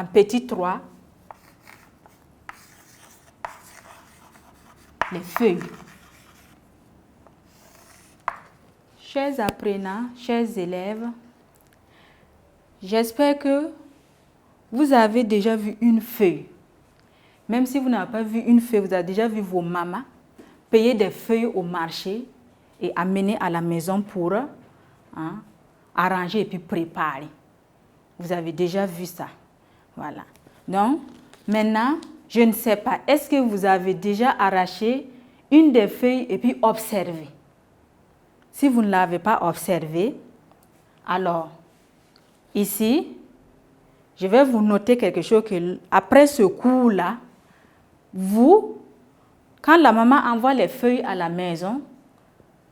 en petit 3 les feuilles. Chers apprenants, chers élèves, j'espère que vous avez déjà vu une feuille. Même si vous n'avez pas vu une feuille, vous avez déjà vu vos mamans payer des feuilles au marché et amener à la maison pour arranger et puis préparer. Vous avez déjà vu ça. Voilà. Donc, maintenant, je ne sais pas, est-ce que vous avez déjà arraché une des feuilles et puis observé? Si vous ne l'avez pas observé, alors, ici, je vais vous noter quelque chose que, après ce cours-là, vous, quand la maman envoie les feuilles à la maison,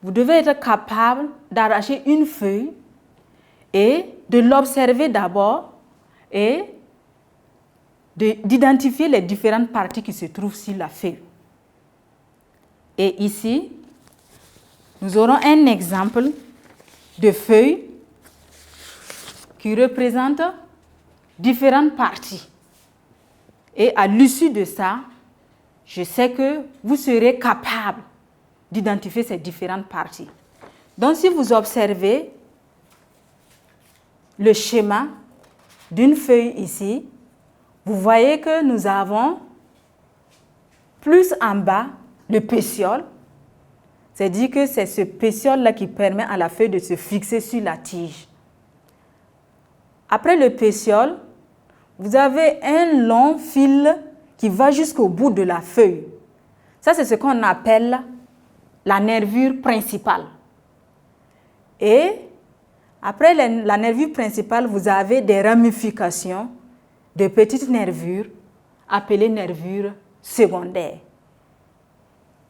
vous devez être capable d'arracher une feuille et de l'observer d'abord et d'identifier les différentes parties qui se trouvent sur la feuille. Et ici, nous aurons un exemple de feuille qui représente différentes parties. Et à l'issue de ça, je sais que vous serez capable d'identifier ces différentes parties. Donc, si vous observez le schéma d'une feuille ici, vous voyez que nous avons plus en bas le pétiole. C'est-à-dire que c'est ce pétiole-là qui permet à la feuille de se fixer sur la tige. Après le pétiole, vous avez un long fil qui va jusqu'au bout de la feuille. Ça, c'est ce qu'on appelle la nervure principale. Et après la nervure principale, vous avez des ramifications de petites nervures appelées nervures secondaires.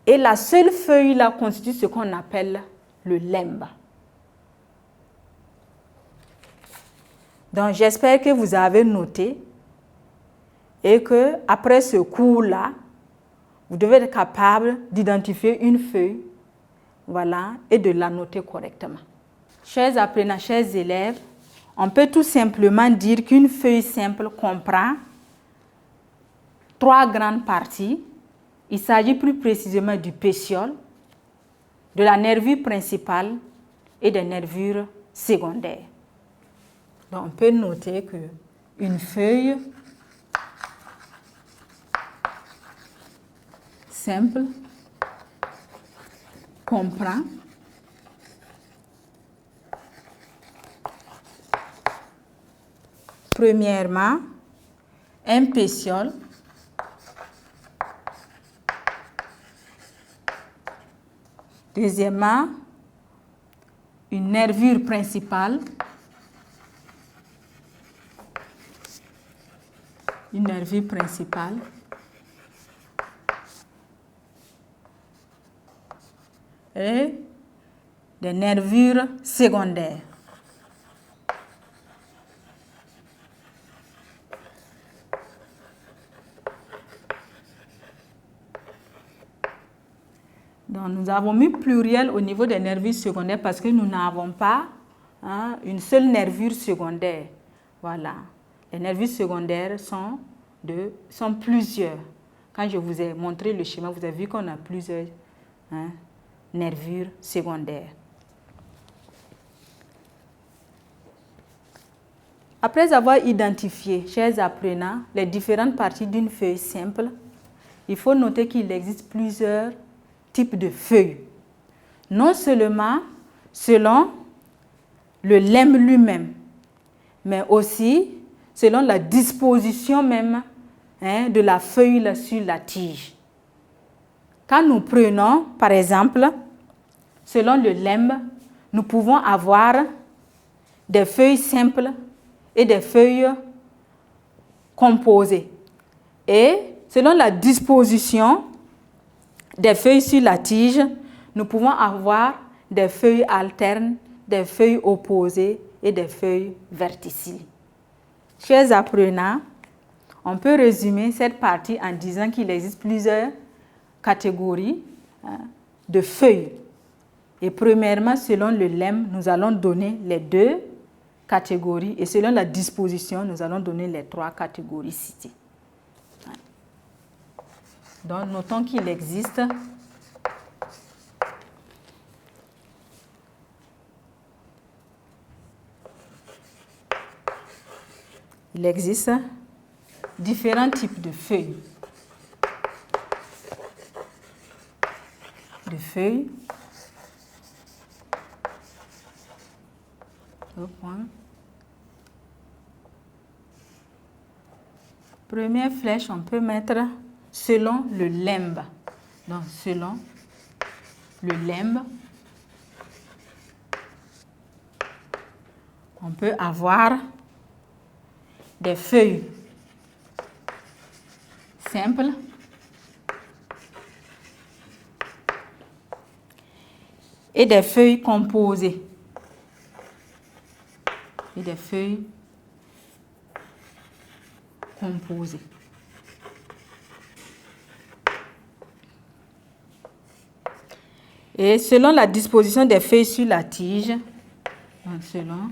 Et la seule feuille là constitue ce qu'on appelle le limbe. Donc j'espère que vous avez noté et que après ce cours-là, vous devez être capable d'identifier une feuille, voilà, et de la noter correctement. Chers apprenants, chers élèves, on peut tout simplement dire qu'une feuille simple comprend 3 grandes parties. Il s'agit plus précisément du pétiole, de la nervure principale et des nervures secondaires. Donc, on peut noter qu'une feuille simple comprend premièrement un pétiole, deuxièmement une nervure principale, et des nervures secondaires. Donc, nous avons mis pluriel au niveau des nervures secondaires parce que nous n'avons pas une seule nervure secondaire. Voilà. Les nervures secondaires sont plusieurs. Quand je vous ai montré le schéma, vous avez vu qu'on a plusieurs nervures secondaires. Après avoir identifié, chers apprenants, les différentes parties d'une feuille simple, il faut noter qu'il existe plusieurs types de feuilles. Non seulement selon le limbe lui-même, mais aussi selon la disposition même de la feuille sur la tige. Quand nous prenons, par exemple, selon le limbe, nous pouvons avoir des feuilles simples et des feuilles composées. Et selon la disposition des feuilles sur la tige, nous pouvons avoir des feuilles alternes, des feuilles opposées et des feuilles verticilles. Chers apprenants, on peut résumer cette partie en disant qu'il existe plusieurs catégories de feuilles. Et premièrement, selon le limbe, nous allons donner les deux catégories et selon la disposition, nous allons donner les 3 catégories citées. Donc, notons qu'il existe différents types de feuilles. Première flèche, on peut mettre selon le limbe. Donc, selon le limbe, on peut avoir des feuilles simples et des feuilles composées. Et selon la disposition des feuilles sur la tige, selon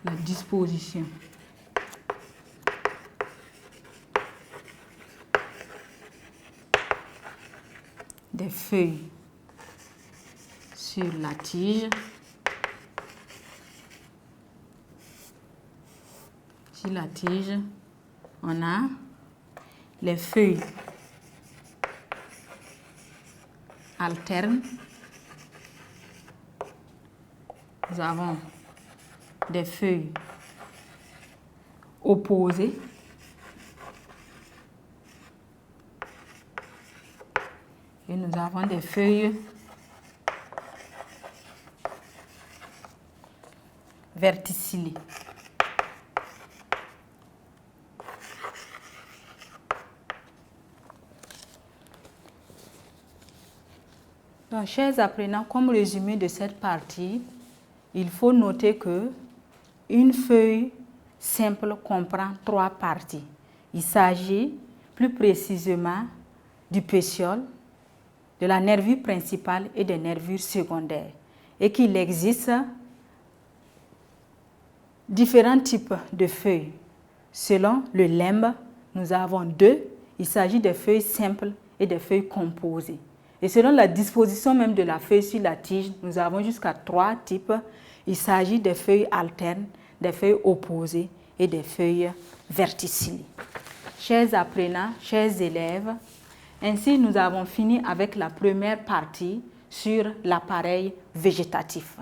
la disposition des feuilles sur la tige, on a les feuilles alternes, nous avons des feuilles opposées et nous avons des feuilles verticillées. Donc, chers apprenants, comme résumé de cette partie, il faut noter que une feuille simple comprend 3 parties. Il s'agit plus précisément du pétiole, de la nervure principale et des nervures secondaires. Et qu'il existe différents types de feuilles. Selon le limbe, nous avons 2. Il s'agit des feuilles simples et des feuilles composées. Et selon la disposition même de la feuille sur la tige, nous avons jusqu'à 3 types. Il s'agit des feuilles alternes, des feuilles opposées et des feuilles verticillées. Chers apprenants, chers élèves, ainsi nous avons fini avec la première partie sur l'appareil végétatif.